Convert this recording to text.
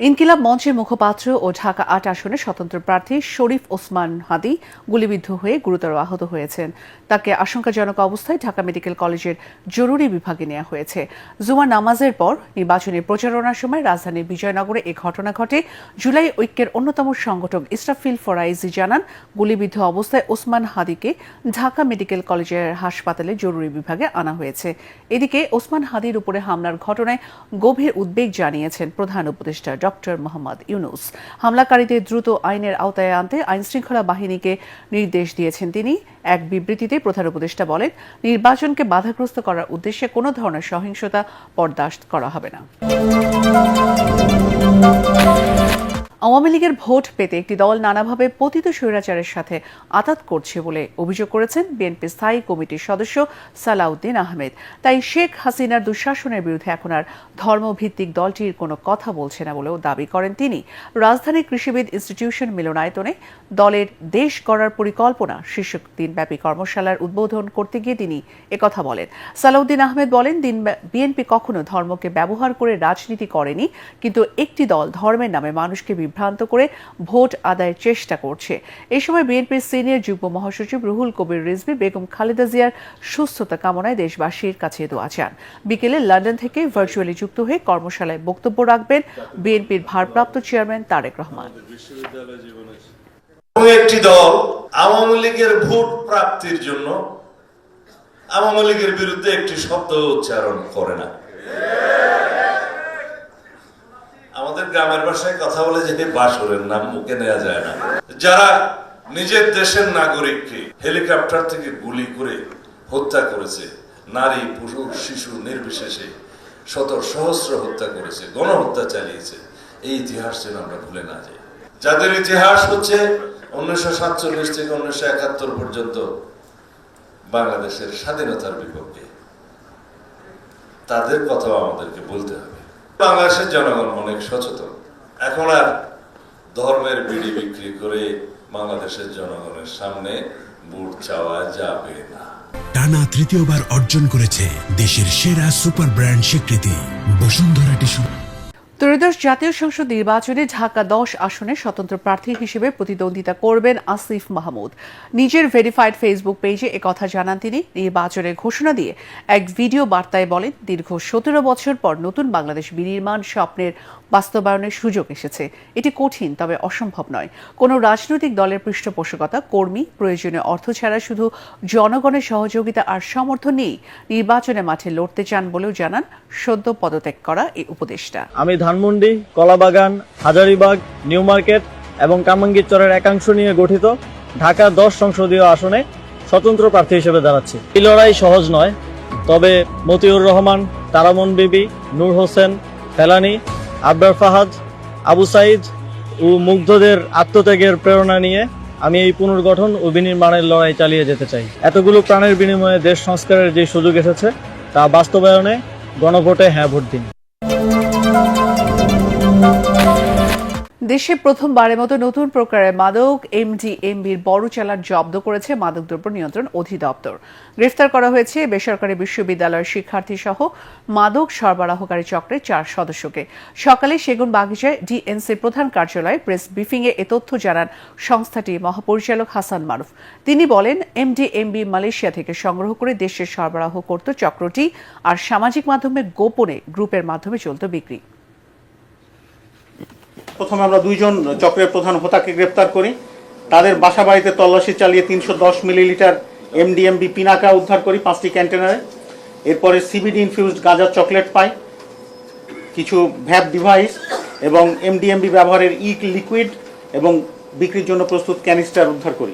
ইনকিলাব মঞ্চের মুখপাত্র ও ঢাকা ৮ আসনের স্বতন্ত্র প্রার্থী শরীফ ওসমান হাদি গুলিবিদ্ধ হয়ে গুরুতর আহত হয়েছেন। তাকে আশঙ্কাজনক অবস্থায় ঢাকা মেডিকেল কলেজের জরুরি বিভাগে নেওয়া হয়েছে। জুমার নামাজের পর নির্বাচনী প্রচারণার সময় রাজধানীর বিজয়নগরে এ ঘটনা ঘটে। জুলাই ঐক্যের অন্যতম সংগঠক ইসরাফিল ফরাইজি জানান, গুলিবিদ্ধ অবস্থায় ওসমান হাদিকে ঢাকা মেডিকেল কলেজের হাসপাতালে জরুরি বিভাগে আনা হয়েছে। এদিকে ওসমান হাদির উপরে হামলার ঘটনায় গভীর উদ্বেগ জানিয়েছেন প্রধান উপদেষ্টা ডক্টর মোহাম্মদ ইউনূস। হামলাকারীদের দ্রুত আইনের আওতায় আনতে আইনশৃঙ্খলা বাহিনীকে নির্দেশ দিয়েছেন তিনি। এক বিবৃতিতে প্রধান উপদেষ্টা বলেন, নির্বাচনকে বাধাগ্রস্ত করার উদ্দেশ্যে কোনো ধরনের সহিংসতা বরদাস্ত করা হবে না। আওয়ামী লীগের ভোট পেতে একটি দল নানাভাবে পতিত স্বৈরাচারের সাথে আঁতাত করছে বলে অভিযোগ করেছেন বিএনপি স্থায়ী কমিটির সদস্য সালাউদ্দিন আহমেদ। তাই শেখ হাসিনার দুঃশাসনের বিরুদ্ধে এখন আর ধর্মভিত্তিক দলটির কোনো কথা বলছে না বলেও দাবি করেন তিনি। রাজধানীর কৃষিবিদ ইনস্টিটিউশন মিলনায়তনে দলের দেশ গড়ার পরিকল্পনা শীর্ষক দিনব্যাপী কর্মশালার উদ্বোধন করতে গিয়ে তিনি একথা বলেন। সালাউদ্দিন আহমেদ বলেন, বিএনপি কখনো ধর্মকে ব্যবহার করে রাজনীতি করেনি, কিন্তু একটি দল ধর্মের নামে মানুষকে বিভ্রান্ত করে ভোট আদায়ের চেষ্টা করছে। এই সময় বিএনপির সিনিয়র যুগ্ম মহাসচিব রুহুল কবির রিজভী বেগম খালেদা জিয়ার সুস্থতা কামনায় দেশবাসীর কাছে দোয়া চান। বিকেলে লন্ডন থেকে ভার্চুয়ালি যুক্ত হয়ে কর্মশালায় বক্তব্য রাখবেন বিএনপির ভারপ্রাপ্ত চেয়ারম্যান তারেক রহমান। একটি দল আওয়ামী লীগের ভোট প্রাপ্তির জন্য আওয়ামী লীগের বিরুদ্ধে একটি শব্দ উচ্চারণ করে না। আমাদের গ্রামের ভাষায় কথা বলে যে বাসরের নাম মুখে নেওয়া যায় না। যারা নিজের দেশের নাগরিককে হেলিকপ্টার থেকে গুলি করে হত্যা করেছে, নারী পুরুষ শিশু নির্বিশেষে শত সহস্র হত্যা করেছে, গণহত্যা চালিয়েছে, এই ইতিহাস যেন আমরা ভুলে না যাই। যাদের ইতিহাস হচ্ছে 1947 থেকে 1971 পর্যন্ত বাংলাদেশের স্বাধীনতার বিপক্ষে, তাদের কথাও আমাদেরকে বলতে হবে। বাংলাদেশের জনগণ অনেক সচেতন। এখন আর ধর্মের বিড়ি বিক্রি করে বাংলাদেশের জনগণের সামনে ভোট চাওয়া যাবে না। টানা তৃতীয়বার অর্জন করেছে দেশের সেরা সুপার ব্র্যান্ড স্বীকৃতি বসুন্ধরা টিস্যু। ত্রয়োদশ জাতীয় সংসদ নির্বাচনে ঢাকা 10 আসনে স্বতন্ত্র প্রার্থী হিসেবে প্রতিদ্বন্দ্বিতা করবেন আসিফ মাহমুদ। নিজের ভেরিফাইড ফেসবুক পেজে একথা জানান তিনি। নির্বাচনের ঘোষণা দিয়ে এক ভিডিও বার্তায় বলেন, দীর্ঘ 17 বছর পর নতুন বাংলাদেশ বিনির্মাণ স্বপ্নের বাস্তবায়নের সুযোগ এসেছে। এটি কঠিন, তবে অসম্ভব নয়। কোনো রাজনৈতিক দলের পৃষ্ঠপোষকতা, কর্মী, প্রয়োজনীয় অর্থ ছাড়া শুধু জনগণের সহযোগিতা আর সমর্থন নিয়েই নির্বাচনের মাঠে লড়তে চান বলেও জানান সদ্য পদত্যাগ করা এই উপদেষ্টা। আমি ধানমন্ডি, কলাবাগান, হাজারীবাগ, নিউ মার্কেট এবং কামাঙ্গীরচরের একাংশ নিয়ে গঠিত ঢাকা 10 সংসদীয় আসনে স্বতন্ত্র প্রার্থী হিসেবে দাঁড়াচ্ছি। এই লড়াই সহজ নয়, তবে মতিউর রহমান, তারামন বিবি, নূর হোসেন, ফেলানি, আবরার ফাহাদ, আবু সাইদ ও মুগ্ধদের আত্মত্যাগের প্রেরণা নিয়ে আমি এই পুনর্গঠন ও বিনির্মাণের লড়াই চালিয়ে যেতে চাই। এতগুলো প্রাণের বিনিময়ে দেশ সংস্কারের যে সুযোগ এসেছে তা বাস্তবায়নে গণভোটে হ্যাঁ ভোট দিন। দেশে প্রথমবারের মতো নতুন প্রকারের মাদক এমডিএমবির বড় চালান জব্দ করেছে মাদকদ্রব্য নিয়ন্ত্রণ অধিদপ্তর। গ্রেফতার করা হয়েছে বেসরকারি বিশ্ববিদ্যালয়ের শিক্ষার্থী সহ মাদক সরবরাহকারী চক্রের 4 সদস্যকে। সকালে সেগুন বাগিচায় ডিএনসির প্রধান কার্যালয়ে প্রেস ব্রিফিংয়ে এ তথ্য জানান সংস্থাটির মহাপরিচালক হাসান মারুফ। তিনি বলেন, এমডিএমবি মালয়েশিয়া থেকে সংগ্রহ করে দেশে সরবরাহ করত চক্রটি, আর সামাজিক মাধ্যমে গোপনে গ্রুপের মাধ্যমে চলত বিক্রি। প্রথমে আমরা 2 জন চক্রের প্রধান হোতাকে গ্রেপ্তার করি। তাদের বাসা বাড়িতে তল্লাশি চালিয়ে 310 মিলিলিটার এমডিএমবি পিনাকা উদ্ধার করি 5টি কন্টেনারে। এরপরে সিবিডি ইনফিউজড গাঁজার চকলেট পাই, কিছু ভ্যাপ ডিভাইস এবং এমডিএমবি ব্যবহারের লিকুইড এবং বিক্রির জন্য প্রস্তুত ক্যানিস্টার উদ্ধার করি।